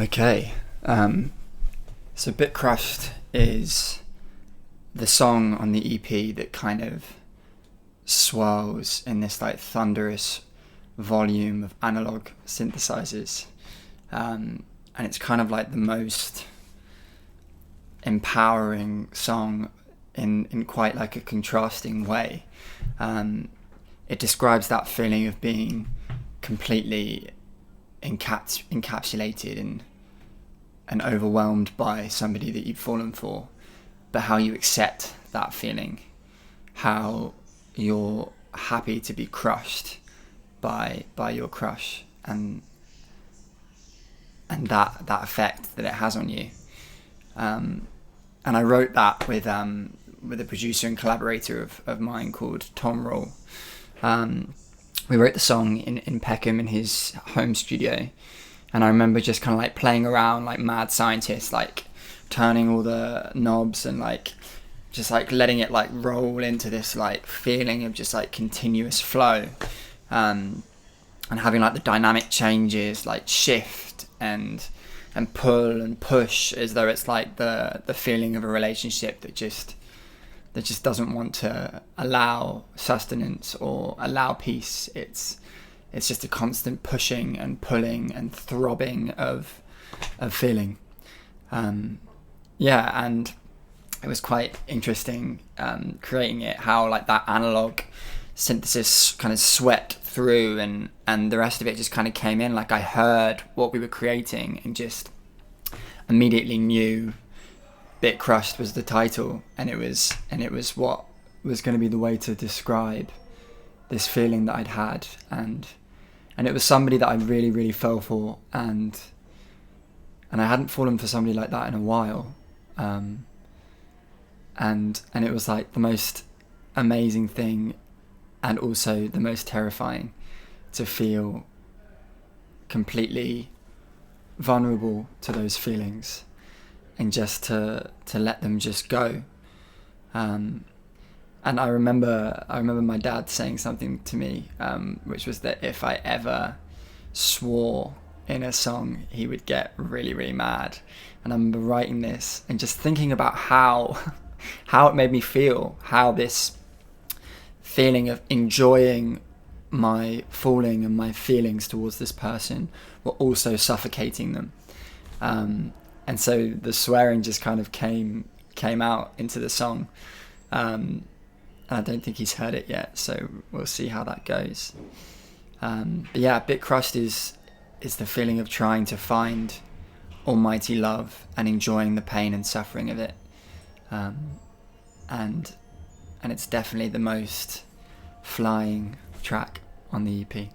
Okay, so BitCrushed is the song on the EP that kind of swirls in this like thunderous volume of analog synthesizers, and it's kind of like the most empowering song in quite like a contrasting way. It describes that feeling of being completely encapsulated and overwhelmed by somebody that you've fallen for, but how you accept that feeling, how you're happy to be crushed by your crush, and that effect that it has on you. And I wrote that with a producer and collaborator of mine called Tom Roll. We wrote the song in Peckham in his home studio, and I remember just kind of like playing around like mad scientists, like turning all the knobs and like just like letting it like roll into this like feeling of just like continuous flow, and having like the dynamic changes like shift and pull and push, as though it's like the feeling of a relationship that just doesn't want to allow sustenance or allow peace. It's just a constant pushing and pulling and throbbing of feeling. And it was quite interesting creating it, how like that analog synthesis kind of swept through, and the rest of it just kind of came in. Like I heard what we were creating and just immediately knew BitCrushed was the title, and it was what was going to be the way to describe this feeling that I'd had, and it was somebody that I really, really fell for, and I hadn't fallen for somebody like that in a while, and it was like the most amazing thing, and also the most terrifying, to feel completely vulnerable to those feelings, and just to let them just go. And I remember my dad saying something to me, which was that if I ever swore in a song, he would get really, really mad. And I remember writing this and just thinking about how it made me feel, how this feeling of enjoying my falling and my feelings towards this person were also suffocating them. And so the swearing just kind of came out into the song. And I don't think he's heard it yet, so we'll see how that goes. But yeah, BitCrushed is the feeling of trying to find almighty love and enjoying the pain and suffering of it. And it's definitely the most flying track on the EP.